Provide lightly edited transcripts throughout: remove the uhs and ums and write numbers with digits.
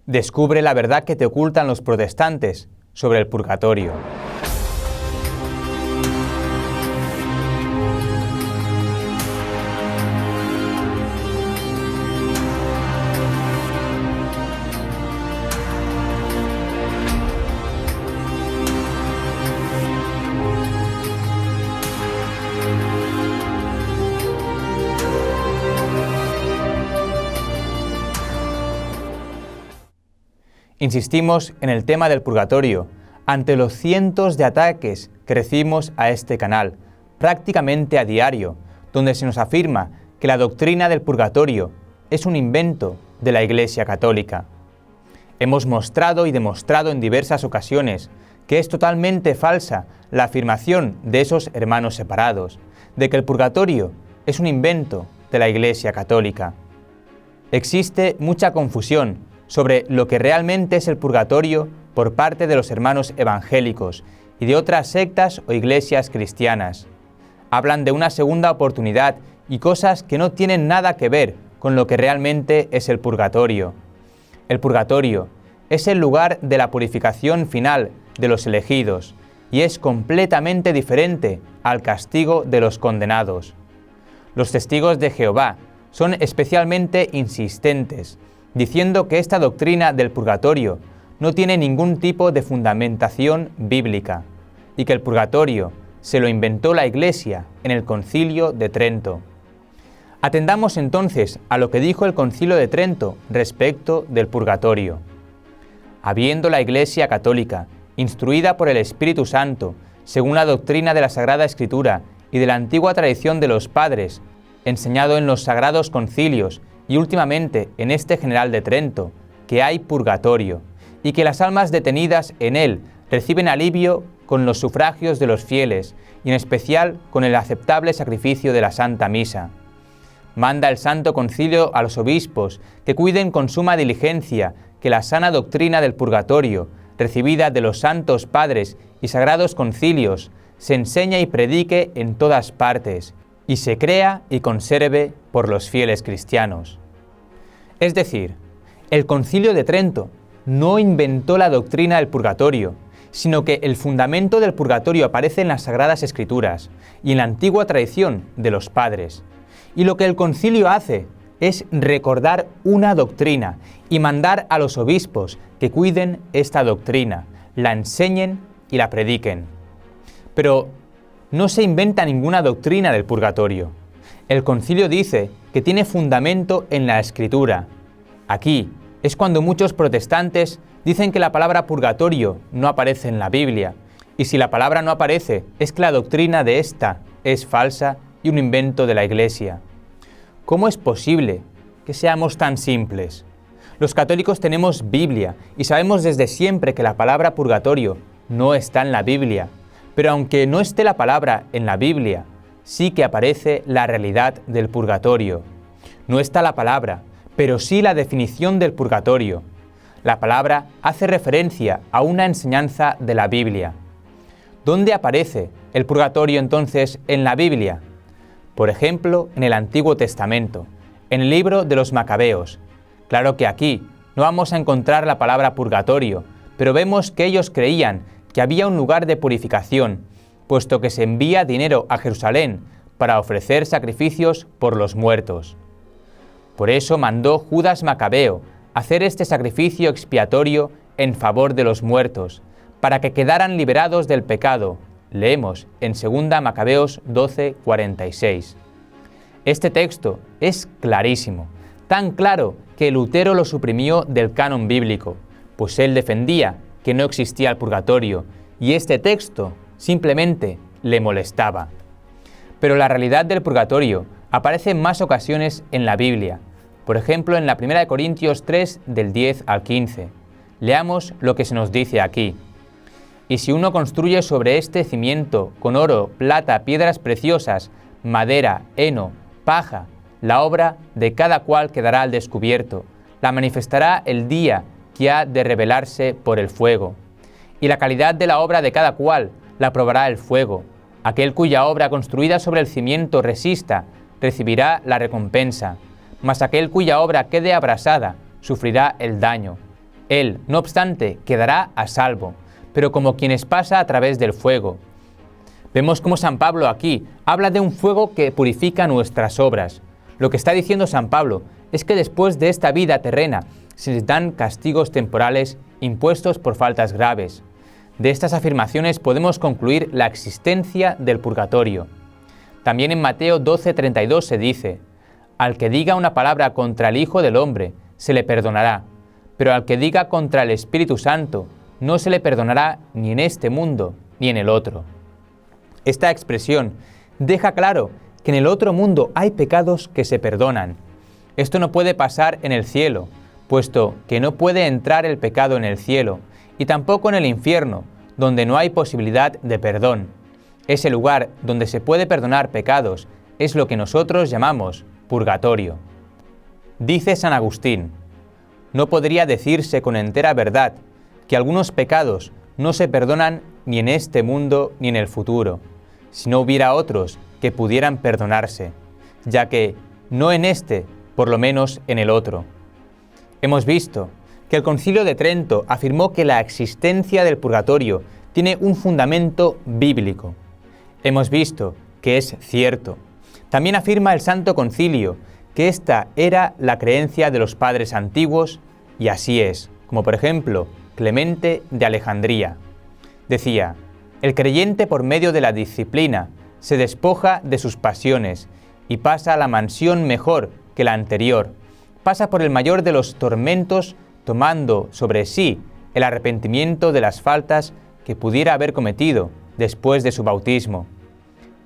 Descubre la verdad que te ocultan los protestantes sobre el purgatorio. Insistimos en el tema del purgatorio, ante los cientos de ataques que recibimos a este canal, prácticamente a diario, donde se nos afirma que la doctrina del purgatorio es un invento de la Iglesia Católica. Hemos mostrado y demostrado en diversas ocasiones que es totalmente falsa la afirmación de esos hermanos separados, de que el purgatorio es un invento de la Iglesia Católica. Existe mucha confusión sobre lo que realmente es el purgatorio por parte de los hermanos evangélicos y de otras sectas o iglesias cristianas. Hablan de una segunda oportunidad y cosas que no tienen nada que ver con lo que realmente es el purgatorio. El purgatorio es el lugar de la purificación final de los elegidos y es completamente diferente al castigo de los condenados. Los testigos de Jehová son especialmente insistentes, diciendo que esta doctrina del purgatorio no tiene ningún tipo de fundamentación bíblica y que el purgatorio se lo inventó la Iglesia en el Concilio de Trento. Atendamos entonces a lo que dijo el Concilio de Trento respecto del purgatorio. Habiendo la Iglesia Católica, instruida por el Espíritu Santo, según la doctrina de la Sagrada Escritura y de la antigua tradición de los padres, enseñado en los sagrados concilios y últimamente en este General de Trento, que hay purgatorio, y que las almas detenidas en él reciben alivio con los sufragios de los fieles, y en especial con el aceptable sacrificio de la Santa Misa. Manda el Santo Concilio a los obispos que cuiden con suma diligencia que la sana doctrina del purgatorio, recibida de los santos padres y sagrados concilios, se enseñe y predique en todas partes, y se crea y conserve por los fieles cristianos. Es decir, el Concilio de Trento no inventó la doctrina del purgatorio, sino que el fundamento del purgatorio aparece en las Sagradas Escrituras y en la antigua tradición de los padres. Y lo que el concilio hace es recordar una doctrina y mandar a los obispos que cuiden esta doctrina, la enseñen y la prediquen. Pero no se inventa ninguna doctrina del purgatorio. El concilio dice que tiene fundamento en la Escritura. Aquí es cuando muchos protestantes dicen que la palabra purgatorio no aparece en la Biblia, y si la palabra no aparece es que la doctrina de esta es falsa y un invento de la Iglesia. ¿Cómo es posible que seamos tan simples? Los católicos tenemos Biblia y sabemos desde siempre que la palabra purgatorio no está en la Biblia. Pero aunque no esté la palabra en la Biblia, sí que aparece la realidad del purgatorio. No está la palabra, pero sí la definición del purgatorio. La palabra hace referencia a una enseñanza de la Biblia. ¿Dónde aparece el purgatorio entonces en la Biblia? Por ejemplo, en el Antiguo Testamento, en el libro de los Macabeos. Claro que aquí no vamos a encontrar la palabra purgatorio, pero vemos que ellos creían que había un lugar de purificación, puesto que se envía dinero a Jerusalén para ofrecer sacrificios por los muertos. Por eso mandó Judas Macabeo hacer este sacrificio expiatorio en favor de los muertos, para que quedaran liberados del pecado. Leemos en 2 Macabeos 12:46. Este texto es clarísimo, tan claro que Lutero lo suprimió del canon bíblico, pues él defendía que no existía el purgatorio, y este texto simplemente le molestaba. Pero la realidad del purgatorio aparece en más ocasiones en la Biblia, por ejemplo en la 1 Corintios 3 del 10 al 15. Leamos lo que se nos dice aquí. Y si uno construye sobre este cimiento con oro, plata, piedras preciosas, madera, heno, paja, la obra de cada cual quedará al descubierto, la manifestará el día que ha de revelarse por el fuego. Y la calidad de la obra de cada cual la probará el fuego. Aquel cuya obra construida sobre el cimiento resista, recibirá la recompensa, mas aquel cuya obra quede abrasada, sufrirá el daño. Él, no obstante, quedará a salvo, pero como quienes pasa a través del fuego. Vemos cómo San Pablo aquí habla de un fuego que purifica nuestras obras. Lo que está diciendo San Pablo es que después de esta vida terrena se les dan castigos temporales impuestos por faltas graves. De estas afirmaciones podemos concluir la existencia del purgatorio. También en Mateo 12:32 se dice: al que diga una palabra contra el Hijo del Hombre, se le perdonará, pero al que diga contra el Espíritu Santo, no se le perdonará ni en este mundo ni en el otro. Esta expresión deja claro que en el otro mundo hay pecados que se perdonan. Esto no puede pasar en el cielo, puesto que no puede entrar el pecado en el cielo, y tampoco en el infierno, donde no hay posibilidad de perdón. Ese lugar donde se puede perdonar pecados es lo que nosotros llamamos purgatorio. Dice San Agustín: no podría decirse con entera verdad que algunos pecados no se perdonan ni en este mundo ni en el futuro, si no hubiera otros que pudieran perdonarse, ya que no en este, por lo menos en el otro. Hemos visto que el Concilio de Trento afirmó que la existencia del purgatorio tiene un fundamento bíblico. Hemos visto que es cierto. También afirma el Santo Concilio que esta era la creencia de los padres antiguos, y así es, como por ejemplo Clemente de Alejandría. Decía: el creyente por medio de la disciplina se despoja de sus pasiones y pasa a la mansión mejor que la anterior, pasa por el mayor de los tormentos tomando sobre sí el arrepentimiento de las faltas que pudiera haber cometido después de su bautismo.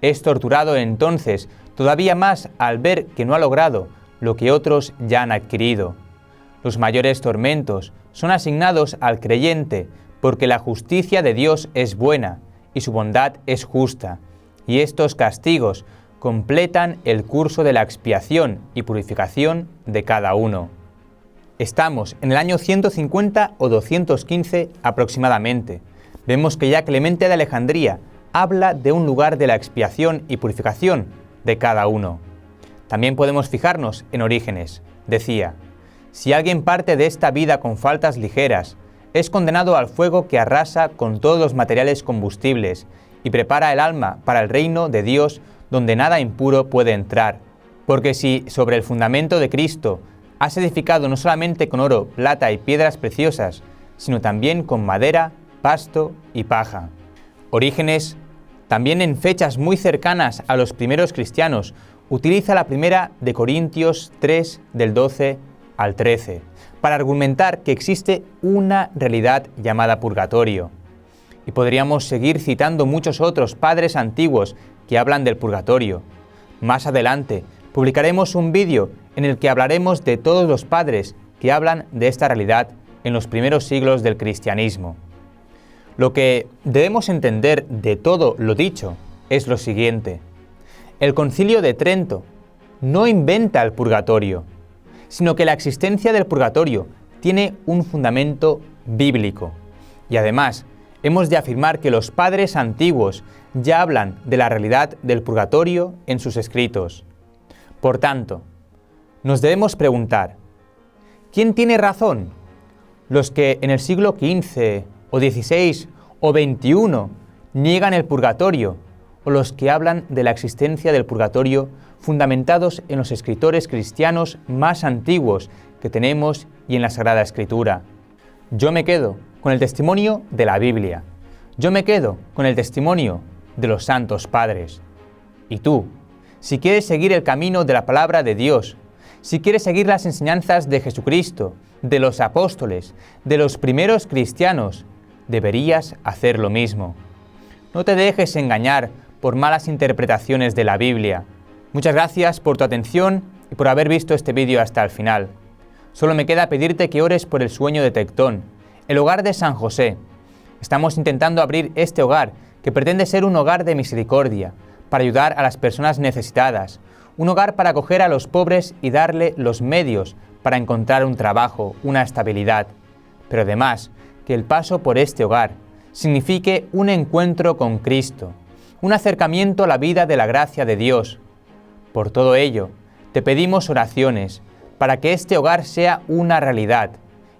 Es torturado entonces todavía más al ver que no ha logrado lo que otros ya han adquirido. Los mayores tormentos son asignados al creyente porque la justicia de Dios es buena y su bondad es justa, y estos castigos completan el curso de la expiación y purificación de cada uno. Estamos en el año 150 o 215 aproximadamente. Vemos que ya Clemente de Alejandría habla de un lugar de la expiación y purificación de cada uno. También podemos fijarnos en Orígenes. Decía: si alguien parte de esta vida con faltas ligeras, es condenado al fuego que arrasa con todos los materiales combustibles y prepara el alma para el reino de Dios, donde nada impuro puede entrar. Porque si sobre el fundamento de Cristo has edificado no solamente con oro, plata y piedras preciosas, sino también con madera, pasto y paja. Orígenes, también en fechas muy cercanas a los primeros cristianos, utiliza la primera de Corintios 3, del 12 al 13, para argumentar que existe una realidad llamada purgatorio. Y podríamos seguir citando muchos otros padres antiguos que hablan del purgatorio. Más adelante publicaremos un vídeo en el que hablaremos de todos los padres que hablan de esta realidad en los primeros siglos del cristianismo. Lo que debemos entender de todo lo dicho es lo siguiente: el Concilio de Trento no inventa el purgatorio, sino que la existencia del purgatorio tiene un fundamento bíblico. Y además, hemos de afirmar que los padres antiguos ya hablan de la realidad del purgatorio en sus escritos. Por tanto, nos debemos preguntar: ¿quién tiene razón? ¿Los que en el siglo XV o XVI o XXI niegan el purgatorio, o los que hablan de la existencia del purgatorio fundamentados en los escritores cristianos más antiguos que tenemos y en la Sagrada Escritura? Yo me quedo con el testimonio de la Biblia. Yo me quedo con el testimonio de los santos padres. Y tú, si quieres seguir el camino de la palabra de Dios, si quieres seguir las enseñanzas de Jesucristo, de los apóstoles, de los primeros cristianos, deberías hacer lo mismo. No te dejes engañar por malas interpretaciones de la Biblia. Muchas gracias por tu atención y por haber visto este vídeo hasta el final. Solo me queda pedirte que ores por el sueño de Tectón, el hogar de San José. Estamos intentando abrir este hogar, que pretende ser un hogar de misericordia, para ayudar a las personas necesitadas, un hogar para acoger a los pobres y darle los medios para encontrar un trabajo, una estabilidad. Pero además, que el paso por este hogar signifique un encuentro con Cristo, un acercamiento a la vida de la gracia de Dios. Por todo ello, te pedimos oraciones para que este hogar sea una realidad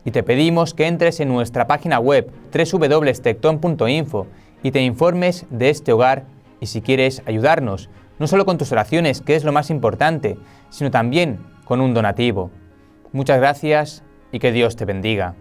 y te pedimos que entres en nuestra página web www.tecton.info y te informes de este hogar y si quieres ayudarnos, no solo con tus oraciones, que es lo más importante, sino también con un donativo. Muchas gracias y que Dios te bendiga.